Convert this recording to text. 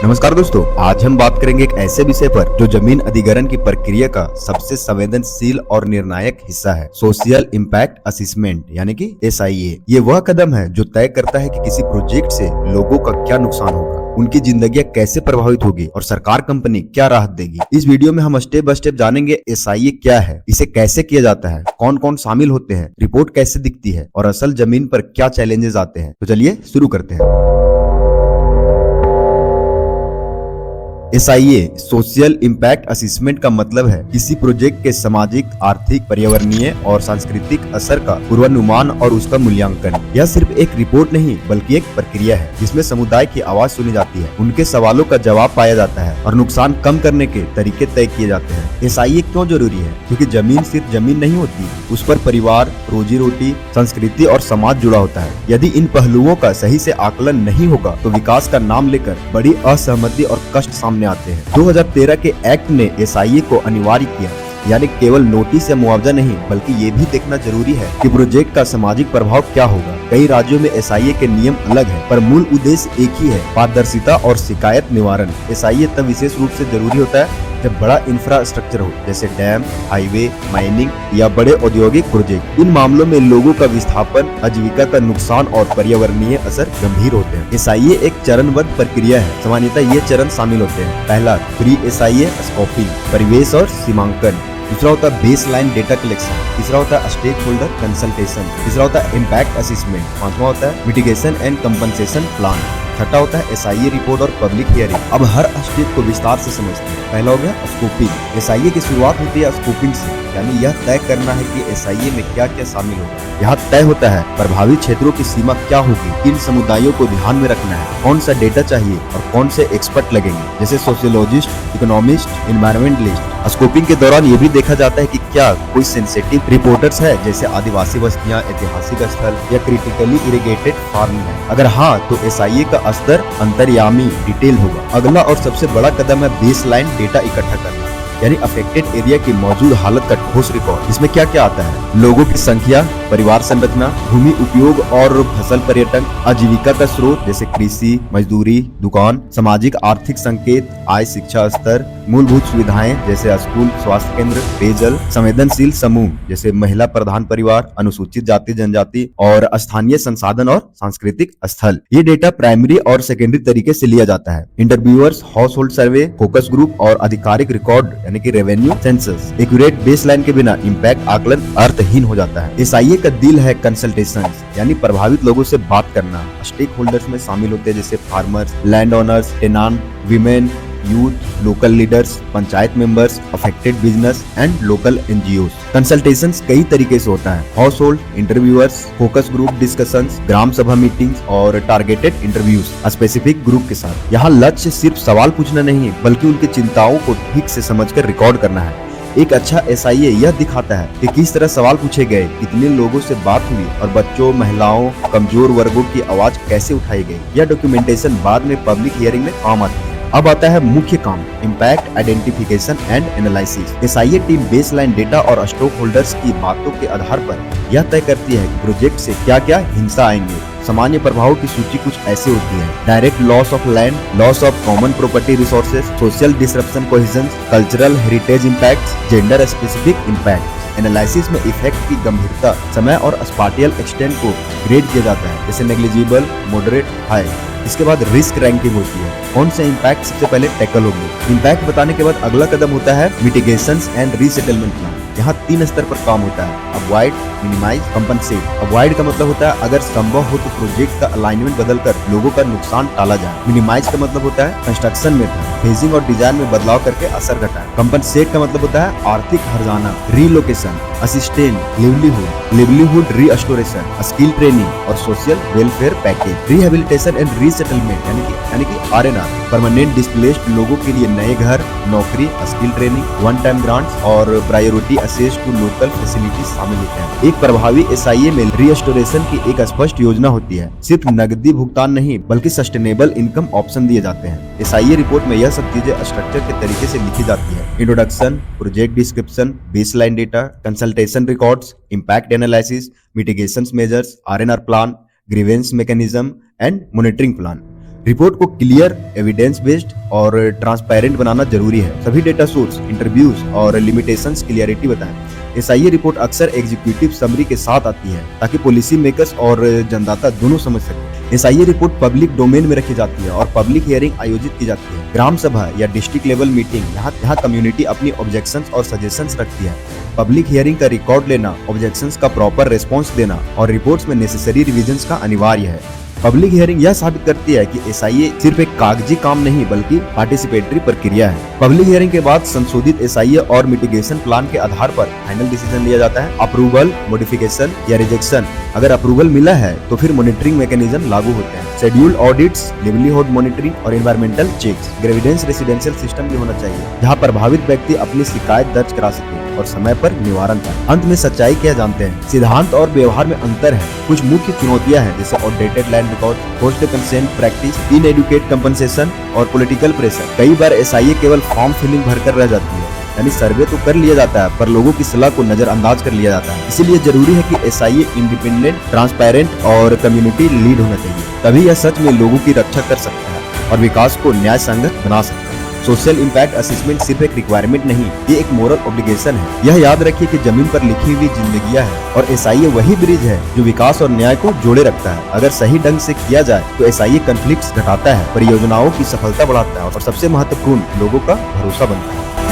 नमस्कार दोस्तों, आज हम बात करेंगे एक ऐसे विषय पर जो जमीन अधिग्रहण की प्रक्रिया का सबसे संवेदनशील और निर्णायक हिस्सा है, सोशल इम्पैक्ट असेसमेंट यानी कि SIA। ये वह कदम है जो तय करता है कि किसी प्रोजेक्ट से लोगों का क्या नुकसान होगा, उनकी जिंदगियां कैसे प्रभावित होगी और सरकार कंपनी क्या राहत देगी। इस वीडियो में हम स्टेप बाय स्टेप जानेंगे SIA क्या है, इसे कैसे किया जाता है, कौन कौन शामिल होते हैं, रिपोर्ट कैसे दिखती है और असल जमीन पर क्या चैलेंजेस आते हैं। तो चलिए शुरू करते हैं। SIA सोशल इम्पैक्ट असेसमेंट का मतलब है किसी प्रोजेक्ट के सामाजिक, आर्थिक, पर्यावरणीय और सांस्कृतिक असर का पूर्वानुमान और उसका मूल्यांकन। यह सिर्फ एक रिपोर्ट नहीं बल्कि एक प्रक्रिया है जिसमें समुदाय की आवाज सुनी जाती है, उनके सवालों का जवाब पाया जाता है और नुकसान कम करने के तरीके तय किए जाते हैं। SIA क्यों जरूरी है? क्योंकि जमीन सिर्फ जमीन नहीं होती, उस पर परिवार, रोजी रोटी, संस्कृति और समाज जुड़ा होता है। यदि इन पहलुओं का सही से आकलन नहीं होगा तो विकास का नाम लेकर बड़ी असहमति और कष्ट सामने आते हैं। 2013 के एक्ट ने SIA को अनिवार्य किया, यानी केवल नोटिस या मुआवजा नहीं बल्कि ये भी देखना जरूरी है कि प्रोजेक्ट का सामाजिक प्रभाव क्या होगा। कई राज्यों में SIA के नियम अलग हैं, पर मूल उद्देश्य एक ही है, पारदर्शिता और शिकायत निवारण। SIA तब विशेष रूप से जरूरी होता है जब बड़ा इंफ्रास्ट्रक्चर हो, जैसे डैम, हाईवे, माइनिंग या बड़े औद्योगिक प्रोजेक्ट। इन मामलों में लोगों का विस्थापन, आजीविका का नुकसान और पर्यावरणीय असर गंभीर होते हैं। SIA एक चरणबद्ध प्रक्रिया है। सामान्यतः ये चरण शामिल होते हैं। पहला, प्री SIA स्कोपिंग, परिवेश और सीमांकन। दूसरा होता है बेस लाइन डेटा कलेक्शन। तीसरा होता है स्टेक होल्डर कंसल्टेशन। तीसरा होता है इम्पैक्ट असेसमेंट। पांचवा होता है मिटिगेशन एंड कंपनसेशन प्लान। छठा होता है SIA रिपोर्ट और पब्लिक हियरिंग। अब हर स्टेप को विस्तार से समझते हैं। पहला हो गया स्कोपिंग। SIA की शुरुआत होती है स्कोपिंग से, यानी यह तय करना है कि SIA में क्या क्या शामिल होगा। यहाँ तय होता है प्रभावित क्षेत्रों की सीमा क्या होगी, किन समुदायों को ध्यान में रखना है, कौन सा डेटा चाहिए और कौन से एक्सपर्ट लगेंगे, जैसे सोशियोलॉजिस्ट, इकोनॉमिस्ट, एनवायरमेंटलिस्ट। स्कोपिंग के दौरान ये भी देखा जाता है कि क्या कोई सेंसिटिव रिपोर्टर्स है, जैसे आदिवासी बस्तियां, ऐतिहासिक स्थल या क्रिटिकली इरिगेटेड फार्म है। अगर हाँ तो SIA का स्तर अंतर्यामी डिटेल होगा। अगला और सबसे बड़ा कदम है बेस लाइन डेटा इकट्ठा करना, यानी अफेक्टेड एरिया की मौजूद हालत का ठोस रिकॉर्ड। इसमें क्या क्या आता है? लोगों की संख्या, परिवार संरचना, भूमि उपयोग और फसल पर्यटन, आजीविका का स्रोत जैसे कृषि, मजदूरी, दुकान, सामाजिक आर्थिक संकेत, आय, शिक्षा स्तर, मूलभूत सुविधाएं जैसे स्कूल, स्वास्थ्य केंद्र, पेयजल, संवेदनशील समूह जैसे महिला प्रधान परिवार, अनुसूचित जाति जनजाति और स्थानीय संसाधन और सांस्कृतिक स्थल। ये डेटा प्राइमरी और सेकेंडरी तरीके से लिया जाता है। इंटरव्यूअर्स, हाउस होल्ड सर्वे, फोकस ग्रुप और आधिकारिक रिकॉर्ड यानी कि रेवेन्यू सेंसस। एक्यूरेट बेसलाइन के बिना इम्पैक्ट आकलन अर्थहीन हो जाता है। SIA का दिल है कंसल्टेशन, यानी प्रभावित लोगों से बात करना। स्टेक होल्डर्स में शामिल होते हैं जैसे farmers, land owners, tenant, women, youth, local leaders, panchayat members, affected business and local NGOs। Consultations कई तरीके से होता है। Household interviewers, focus group discussions, gram sabha meetings और टारगेटेड इंटरव्यूज स्पेसिफिक ग्रुप के साथ। यहाँ लक्ष्य सिर्फ सवाल पूछना नहीं बल्कि उनकी चिंताओं को ठीक से समझकर रिकॉर्ड करना है। एक अच्छा SIA यह दिखाता है कि किस तरह सवाल पूछे गए, कितने लोगों से बात हुई और बच्चों, महिलाओं, कमजोर वर्गों की आवाज कैसे उठाई गई। यह डॉक्यूमेंटेशन बाद में पब्लिक हियरिंग में काम आती है। अब आता है मुख्य काम, impact identification and analysis. SIA team baseline data और स्टॉक होल्डर्स की बातों के आधार पर यह तय करती है कि प्रोजेक्ट से क्या क्या हिंसा आएंगे। सामान्य प्रभावों की सूची कुछ ऐसे होती है: direct loss of land, loss of common property resources, social disruption cohesion, cultural heritage impacts, gender specific impact. Analysis में इफेक्ट की गंभीरता, समय और स्पाटियल एक्सटेंट को ग्रेड किया जाता है, जैसे नेग्लिजिबल, मॉडरेट, हाई। इसके बाद रिस्क रैंकिंग होती है, कौन से इम्पैक्ट सबसे पहले टैकल होंगे। इम्पैक्ट बताने के बाद अगला कदम होता है मिटिगेशंस एंड रीसेटलमेंट प्लान। यहाँ 3 स्तर पर काम होता है: अवॉइड, मिनिमाइज, कंपनसेट। अवॉइड का मतलब होता है अगर संभव हो तो प्रोजेक्ट का अलाइनमेंट बदलकर लोगों का नुकसान टाला जाए। मिनिमाइज का मतलब होता है कंस्ट्रक्शन मेथड, फेजिंग और डिजाइन में बदलाव करके असर घटाए। कंपनसेट का मतलब होता है आर्थिक हर्जाना, relocation, assistant, livelihood restoration, skill training और social welfare package. Rehabilitation and resettlement यानी कि RNR, परमानेंट डिस्प्लेस्ड लोगों के लिए नए घर, नौकरी, skill training, one time grants और priority access to local facilities शामिल होते हैं। एक प्रभावी SIA में रिस्टोरेशन की एक स्पष्ट योजना होती है। सिर्फ नकदी भुगतान नहीं बल्कि सस्टेनेबल इनकम ऑप्शन दिए जाते हैं। SIA रिपोर्ट में यह सब चीजें स्ट्रक्चर के तरीके से लिखी जाती है: introduction, project description, baseline data, consultation records, impact analysis, mitigation measures, RNR plan, grievance mechanism and monitoring plan. Report को क्लियर, एविडेंस बेस्ड और ट्रांसपेरेंट बनाना जरूरी है। सभी डेटा सोर्स, इंटरव्यूज और लिमिटेशंस क्लियरिटी बताएं। एसआईए रिपोर्ट अक्सर एग्जीक्यूटिव समरी के साथ आती है ताकि पॉलिसी मेकर्स और जनदाता दोनों समझ सके। एसआईए रिपोर्ट पब्लिक डोमेन में रखी जाती है और पब्लिक हियरिंग आयोजित की जाती है। ग्राम सभा या डिस्ट्रिक्ट लेवल मीटिंग, यहाँ कम्युनिटी अपनी ऑब्जेक्शंस और सजेशंस रखती है। पब्लिक हियरिंग का रिकॉर्ड लेना, ऑब्जेक्शंस का प्रॉपर रिस्पॉन्स देना और रिपोर्ट्स में नेसेसरी रिविजन्स का अनिवार्य है। पब्लिक हियरिंग यह साबित करती है कि एसआईए सिर्फ एक कागजी काम नहीं बल्कि पार्टिसिपेटरी प्रक्रिया है। पब्लिक हियरिंग के बाद संशोधित एसआईए और मिटिगेशन प्लान के आधार पर फाइनल डिसीजन लिया जाता है। अप्रूवल, मॉडिफिकेशन या रिजेक्शन। अगर अप्रूवल मिला है तो फिर मॉनिटरिंग मैकेनिज्म लागू होते हैं। शेड्यूल्ड ऑडिट्स, लिवलीहुड मॉनिटरिंग और एनवायरमेंटल चेक्स। ग्रेविडेंस रेसिडेंशियल सिस्टम भी होना चाहिए जहाँ प्रभावित व्यक्ति अपनी शिकायत दर्ज करा सके और समय पर निवारण पाए। अंत में सच्चाई क्या जानते हैं? सिद्धांत और व्यवहार में अंतर है। कुछ मुख्य चुनौतियां हैं जैसे outdated land record, forced consent practice, inadequate compensation और पॉलिटिकल प्रेशर। कई बार एसआईए केवल फॉर्म फिलिंग भरकर रह जाती है, यानी सर्वे तो कर लिया जाता है पर लोगों की सलाह को नजरअंदाज कर लिया जाता है। इसीलिए जरूरी है कि एसआईए इंडिपेंडेंट, ट्रांसपेरेंट और कम्युनिटी लीड होना चाहिए। तभी यह सच में लोगों की रक्षा कर सकता है और विकास को न्याय संगत बना सकता है। सोशल इम्पैक्ट असेसमेंट सिर्फ एक रिक्वायरमेंट नहीं, ये एक मोरल ऑब्लिगेशन है। यह याद रखिए कि जमीन पर लिखी हुई जिंदगियां है और एसआईए वही ब्रिज है जो विकास और न्याय को जोड़े रखता है। अगर सही ढंग से किया जाए तो एसआईए कॉन्फ्लिक्ट्स घटाता है, परियोजनाओं की सफलता बढ़ाता है और सबसे महत्वपूर्ण, लोगों का भरोसा बनता है।